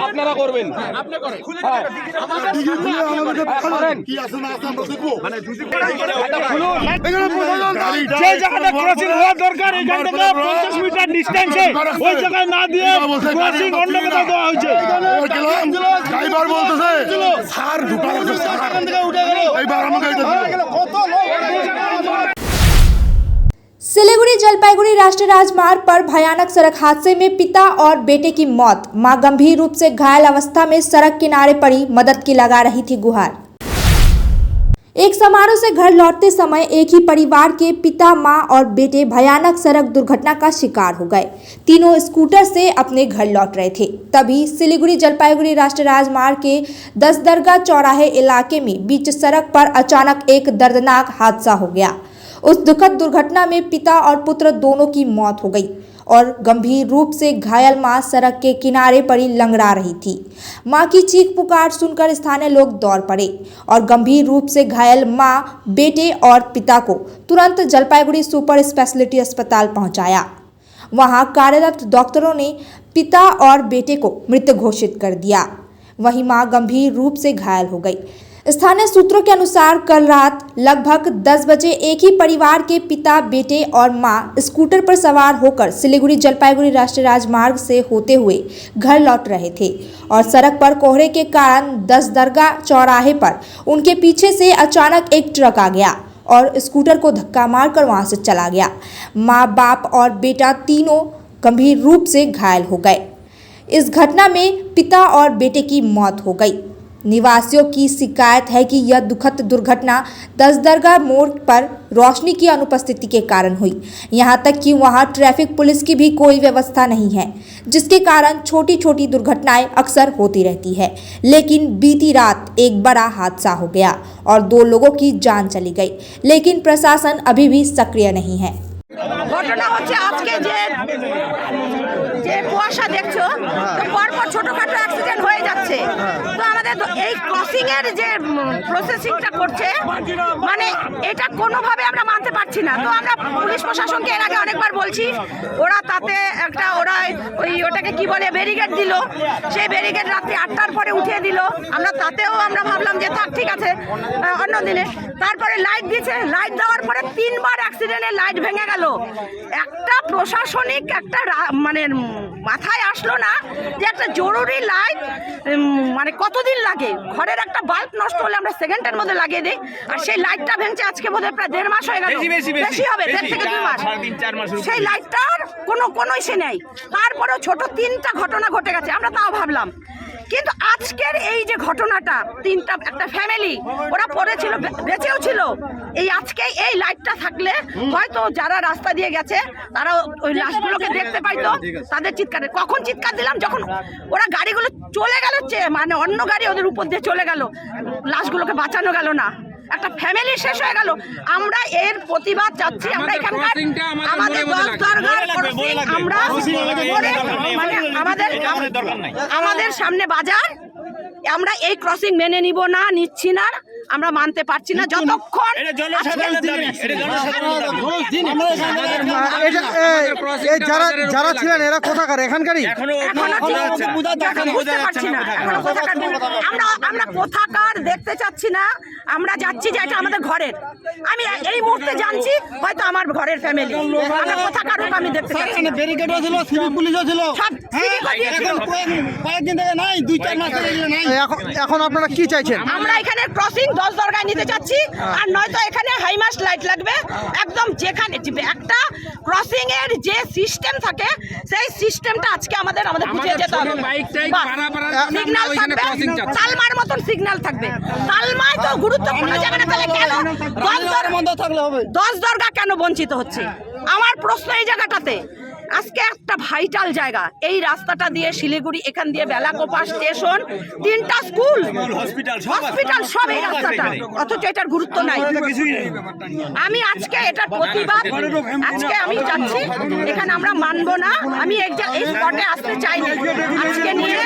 আপনারা করবেন যে জায়গাটা ক্রসিং হওয়া দরকার এখান থেকে 50 মিটার ডিস্টেন্সে ওই জায়গায় না দিয়ে ক্রসিং অন্য কোথাও দেওয়া হয়েছে। ড্রাইভার বলতেছে স্যার ঢুকার এখান থেকে উঠে গেল এইবার আমাকে কত सिलीगुड़ी जलपाईगुड़ी राष्ट्रीय राजमार्ग पर भयानक सड़क हादसे में पिता और बेटे की मौत। मां गंभीर रूप से घायल अवस्था में सड़क किनारे पड़ी मदद की लगा रही थी गुहार। एक समारोह से घर लौटते समय एक ही परिवार के पिता, मां और बेटे भयानक सड़क दुर्घटना का शिकार हो गए। तीनों स्कूटर से अपने घर लौट रहे थे, तभी सिलीगुड़ी जलपाईगुड़ी राष्ट्रीय राजमार्ग के 10 दरगाह चौराहे इलाके में बीच सड़क पर अचानक एक दर्दनाक हादसा हो गया। उस दुखद दुर्घटना में पिता और पुत्र दोनों की मौत हो गई और गंभीर रूप से घायल मां सड़क के किनारे पड़ी लंगड़ा रही थी। मां की चीख पुकार सुनकर स्थानीय लोग दौड़ पड़े और गंभीर रूप से घायल मां, बेटे और पिता को तुरंत जलपाईगुड़ी सुपर स्पेशलिटी अस्पताल पहुंचाया। वहां कार्यरत डॉक्टरों ने पिता और बेटे को मृत घोषित कर दिया। वहीं मां गंभीर रूप से घायल हो गई। स्थानीय सूत्रों के अनुसार कल रात लगभग 10 बजे एक ही परिवार के पिता, बेटे और मां स्कूटर पर सवार होकर सिलीगुड़ी जलपाईगुड़ी राष्ट्रीय राजमार्ग से होते हुए घर लौट रहे थे और सड़क पर कोहरे के कारण 10 दरगाह चौराहे पर उनके पीछे से अचानक एक ट्रक आ गया और स्कूटर को धक्का मारकर वहां से चला गया। मां, बाप और बेटा तीनों गंभीर रूप से घायल हो गए। इस घटना में पिता और बेटे की मौत हो गई। निवासियों की शिकायत है कि यह दुखद दुर्घटना 10 दरगाह मोड़ पर रोशनी की अनुपस्थिति के कारण हुई। यहां तक कि वहां ट्रैफिक पुलिस की भी कोई व्यवस्था नहीं है, जिसके कारण छोटी छोटी दुर्घटनाएं अक्सर होती रहती है। लेकिन बीती रात एक बड़ा हादसा हो गया और 2 लोगों की जान चली गई, लेकिन प्रशासन अभी भी सक्रिय नहीं है। ঘটনা হচ্ছে আজকে যে কুয়াশা দেখছো তো পরপর ছোটখাটো অ্যাক্সিডেন্ট হয়ে যাচ্ছে। তো আমাদের এই ক্রসিং এর যে প্রসেসিংটা করছে মানে এটা কোনোভাবে আমরা মানতে পারছি না। তো আমরা পুলিশ প্রশাসনকে এর আগে অনেকবার বলছি, ওরা তাতে ওরা ওটাকে কি বলে ব্যারিকেড দিল। সেই ব্যারিকেড রাত্রি 8টার পরে উঠিয়ে দিল। তাতেও আমরা ভাবলাম যে থাক ঠিক আছে অন্য দিনে। তারপরে লাইট দিয়েছে, লাইট দেওয়ার পরে 3 বার অ্যাক্সিডেন্টের লাইট ভেঙে গেল। একটা প্রশাসনিক একটা মানে মাথায় আসলো না যে একটা জরুরি লাইট মানে কতদিন লাগে। ঘরের একটা বাল্ব নষ্ট হলে আমরা সেকেন্ডের মধ্যে লাগিয়ে দিই, আর সেই লাইটটা ভেঙেছে আজকে বোধহয় প্রায় 1.5 মাস হয়ে গেল, বেশি হবে 1.5 থেকে 2 মাস। সেই লাইটটার কোনো ইসে নেই। তারপরেও ছোট 3টা ঘটনা ঘটে গেছে, আমরা তাও ভাবলাম। কিন্তু আজকের এই যে ঘটনাটা, একটা ফ্যামিলি ওরা পড়েছিল, বেঁচেও ছিল। এই আজকে এই লাইটটা থাকলে হয়তো যারা রাস্তা দিয়ে গেছে তারা ওই লাশগুলোকে দেখতে পাইতো। তাদের চিৎকারে কখন চিৎকার দিলাম যখন ওরা গাড়িগুলো চলে গেল, মানে অন্য গাড়ি ওদের উপর দিয়ে চলে গেল, লাশগুলোকে বাঁচানো গেল না। একটা ফ্যামিলি শেষ হয়ে গেল। আমরা এর প্রতিবাদ চাচ্ছি। আমরা এখানকার আমাদের 10 দরগার আমরা মানে আমাদের সামনে বাজার, আমরা এই ক্রসিং মেনে নিব না, নিচ্ছি না, আমরা মানতে পারছি না যতক্ষণ যারা ছিলেন এরা কোথাকার এখানকারই বুঝতে পারছি না। আমরা কোথাকার দেখতে চাচ্ছি না। আমরা যাচ্ছি যে এটা আমাদের ঘরের। আমি এই মুহূর্তে জানছি হয়তো আমার ঘরের ফ্যামিলি। আমরা কোথাকার হোক আমি দেখতে চাচ্ছি না। ব্যারিকেডও ছিল, সিভিক পুলিশও ছিল, কয়েকদিন থেকে নাই, 2-4 মাস থেকে নাই। এখন আপনারা কি চাইছেন? আমরা এখানে ক্রসিং 10 দরগায় নিতে চাচ্ছি, আর নয়তো এখানে হাইমাস্ট লাইট লাগবে। একদম যেখানে একটা ক্রসিং এর যে সিস্টেম থাকে সেই সিস্টেমটা আজকে আমাদের বুঝিয়ে যেতে হবে। সিগন্যাল থাকবে, তালমার মতন সিগন্যাল থাকবে। তালমায় তো গুরুত্বপূর্ণ জায়গাটা, তাহলে কেন 10 দরগা কেন বঞ্চিত হচ্ছে? আমার প্রশ্ন এই জায়গাটাতে। আজকে একটা ভাইটাল জায়গা, এই রাস্তাটা দিয়ে শিলিগুড়ি, এখান দিয়ে বেলাকোপা স্টেশন, 3টা স্কুল, হসপিটাল সব এই রাস্তাটা, অথচ এটার গুরুত্ব নাই। আমি আজকে এটার প্রতিবাদ, আজকে আমি যাচ্ছি, এখানে আমরা মানবো না। আমি এই স্পটে আসতে চাইনি। আজকে নিয়ে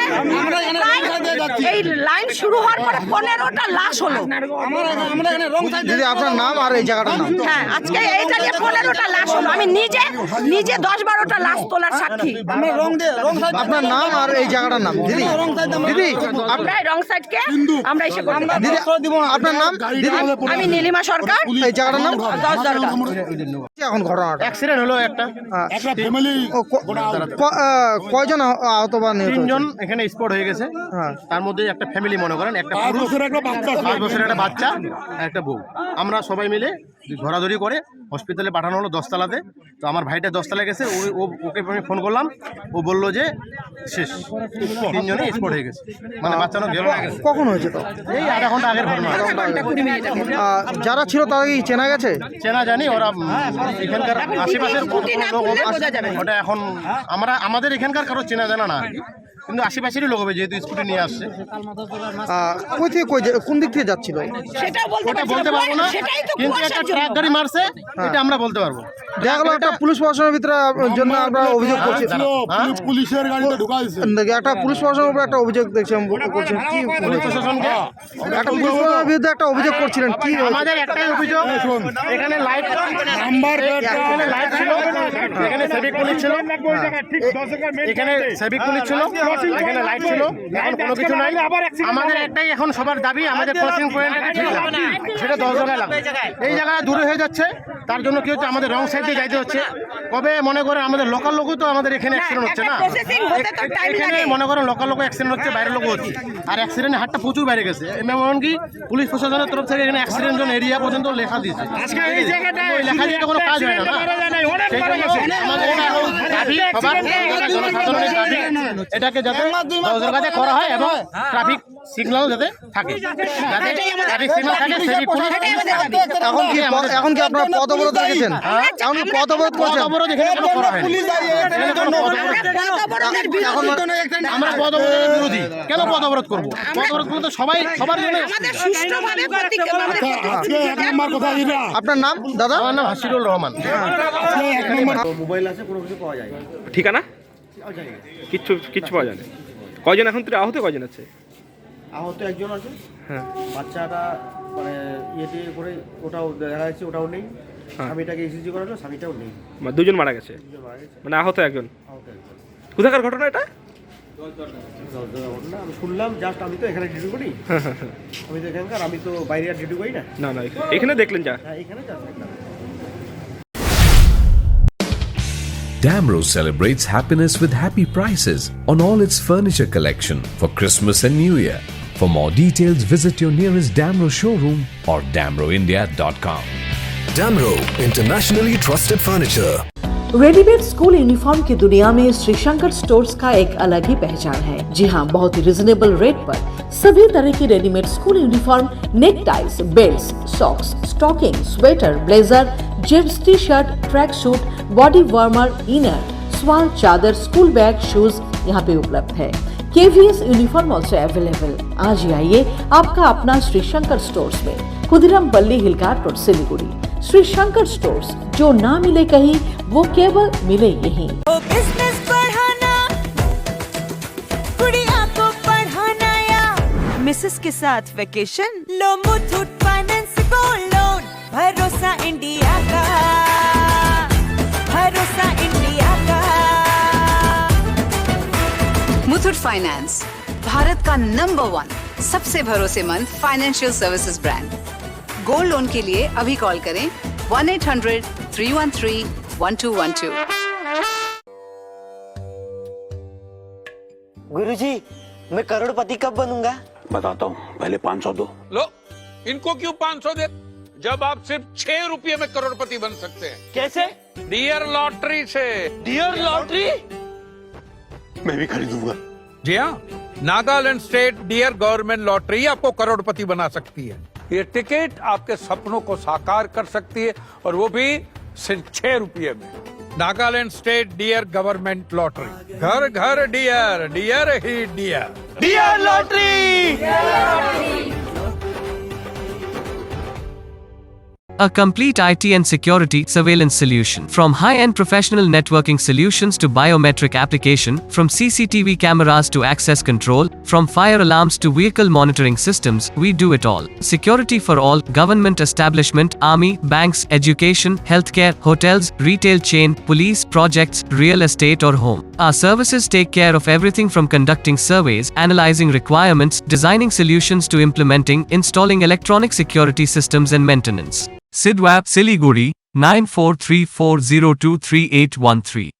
এই লাইন শুরু হওয়ার পরে 15টা লাশ হলো। দিদি আপনার নাম আর এই জায়গাটার নাম? হ্যাঁ, আজকে এইটা নিয়ে 15টা লাশ হলো। আমি নিজে 10-12টা লাশ তোলার সাক্ষী। আপনার নাম আর এই জায়গাটার নাম? দিদি দিদি আমরা রং সাইডকে আমরা এসে করতে পারি। দিদি আপনার নাম? দিদি আমি নীলিমা সরকার, এই জায়গাটার নাম? 10 দরকার। এখন ঘটনাটা অ্যাক্সিডেন্ট হলো একটা ফ্যামিলি কয়জন আহত বা নিহত? 3 জন এখানে স্পট হয়ে গেছে। হ্যাঁ। তার মধ্যে একটা ফ্যামিলি মনে করেন, একটা 5 বছরের একটা বাচ্চা আর একটা বউ। আমরা সবাই মিলে ধরাধরি করে হসপিটালে পাঠানো হলো 10 তলাতে। তো আমার ভাইটা 10 তলায় গেছে, ওকে আমি ফোন করলাম, ও বললো যে শেষ, 3 জনে স্পট হয়ে গেছে, মানে বাচ্চানো গেল। কখন হয়েছে তো? এই আধা ঘন্টা আগের ঘটনা। যারা ছিল তারা কি চেনা গেছে? চেনা জানি, ওরা এখানকার আশেপাশের ওটা এখন আমাদের এখানকার কারো চেনা জানা না আর কি, কিন্তু আশেপাশেরই লোক হবে, যেহেতু স্কুটি নিয়ে আসছে। কই থেকে কোন দিক থেকে যাচ্ছিল? সেটাও ওটা বলতে পারবো না, কিন্তু একটা ট্রাক গাড়ি মারছে, এটা আমরা বলতে পারবো। দেখা গেল একটা পুলিশ প্রশাসনের ভিতরে জন্য আমরা অভিযোগ করছি। পুলিশের গাড়িতে ঢুকাইছে, একটা পুলিশ প্রশাসনের উপরে একটা অভিযোগ দেখছিলাম করছেন কি? পুলিশ প্রশাসনকে একটা পুলিশ প্রশাসনের বিরুদ্ধে একটা অভিযোগ করছিলেন কি? আমাদের একটাই অভিযোগ, এখানে লাইট নাম্বার লাইট ছিল, এখানে সিভিক পুলিশ ছিল, এখানে সিভিক পুলিশ ছিল, এখানে লাইট ছিল, এখন কোনো কিছু নাই। আমাদের একটাই এখন সবার দাবি, আমাদের ক্রসিং পয়েন্টটা ঠিক লাগবে, সেটা 10 জায়গায় লাগবে। এই জায়গায় দূরে হয়ে যাচ্ছে, তার জন্য কি হচ্ছে, আমাদের রং সাইড দিয়ে যাইতে হচ্ছে। কবে মনে করে আমাদের লোকাল লোকও তো আমাদের এখানে অ্যাক্সিডেন্ট হচ্ছে না, এখানে মনে করেন লোকাল লোক অ্যাক্সিডেন্ট হচ্ছে, বাইরের লোকও হচ্ছে, আর অ্যাক্সিডেন্টের হারটা প্রচুর বাইরে গেছে। এমনকি পুলিশ প্রশাসনের তরফ থেকে এখানে অ্যাক্সিডেন্ট জোন এরিয়া পর্যন্ত লেখা দিয়েছে। ওই লেখা দিয়ে কোনো কাজ হয় না, সেই জন্য আমাদের দাবি, সবার জনসাধারণের দাবি, এটাকে যাতে 10 জায়গাতে করা হয় এবং ট্রাফিক সিগন্যাল যাতে থাকে, যাতে ট্রাফিক সিগন্যাল থাকে, সেই পুলিশ। এখন কি আপনারা পথ অবরোধ রেখেছেন? এখন কি পথ অবরোধ করছেন? অবরোধ এখানে কোনো করা হয়নি। আমরা পথ অবরোধের বিরোধী। কেন পথ অবরোধ করবো? পথ অবরোধ করতে সবার জন্য। আপনার নাম দাদা? আমার নাম হাসিরুল রহমান। ঠিকানা কিচ্ছু পাওয়া যায় না। কয়জন এখন তুই আহত কয়জন আছে? আহত একজন আছে, হ্যাঁ, বাচ্চাটা মানে ইয়েতে করে ওটাও দেখা যাচ্ছে, ওটাও নেই। হ্যাঁ। স্বামীটাকে ইসিজি করালো, স্বামীটাও নেই, দুজন মারা গেছে, মারা গেছে। মানে আহত একজন। আহত একজন। কোথাকার ঘটনা এটা? ঘটনা আমি শুনলাম, জাস্ট আমি তো এখানে ডিউটি করি, আমি তো এখানকার, আমি তো বাইরে আর ডিউটি করি না। না এখানে দেখলেন যা? হ্যাঁ, এখানে জাস্ট দেখলাম। Damro celebrates happiness with happy prices on all its furniture collection for Christmas and New Year. For more details, visit your nearest Damro showroom or damroindia.com. Damro, internationally trusted furniture. Readymade school uniform की दुनिया में Shri Shankar stores का एक अलग ही पहचान है। जी हाँ, बहुत ही रिजनेबल रेट पर सभी तरह की readymade school uniform, neck ties, belt, socks, stocking, sweater, blazer, gents T shirt, track suit, body warmer, inner, shawl, चादर, स्कूल बैग, शूज यहाँ पे उपलब्ध है। KVS uniform also available. आज ही आइए आपका अपना श्री शंकर स्टोर्स में, खुदिराम पल्ली हिलघाट रोड, सिलीगुड़ी। श्री शंकर स्टोर्स, जो ना मिले कहीं वो केवल मिले यहीं। बिजनेस बढ़ाना, गुड़िया को पढ़ाना या मिसेस के साथ वेकेशन, लो मुथूट फाइनेंस गोल्ड लोन। भरोसा इंडिया का, भरोसा इंडिया का। मुथूट फाइनेंस, भारत का नंबर 1 सबसे भरोसेमंद financial services brand. Gold loan के लिए अभी कॉल करें 1-800-313-1212। गुरुजी, मैं करोड़पति कब बनूंगा? बताता हूँ, पहले 500 दो। लो, इनको क्यों 500 दे, जब आप सिर्फ 6 रुपये में करोड़पति बन सकते हैं। कैसे? डियर लॉटरी से। Dear lottery? मैं भी खरीदूंगा। जी हाँ, Nagaland state dear government lottery आपको करोड़पति बना सकती है। ये टिकट आपके सपनों को साकार कर सकती है, और वो भी सिर्फ 6 रुपये में। Nagaland state dear government lottery, घर घर डियर, डियर ही dear. Dear lottery. A complete IT and security surveillance solution. From high-end professional networking solutions to biometric application, from CCTV cameras to access control, from fire alarms to vehicle monitoring systems, we do it all. Security for all, government establishment, army, banks, education, healthcare, hotels, retail chain, police, projects, real estate or home. Our services take care of everything from conducting surveys, analyzing requirements, designing solutions to implementing, installing electronic security systems and maintenance. Sidwap, Siliguri, 9434023813.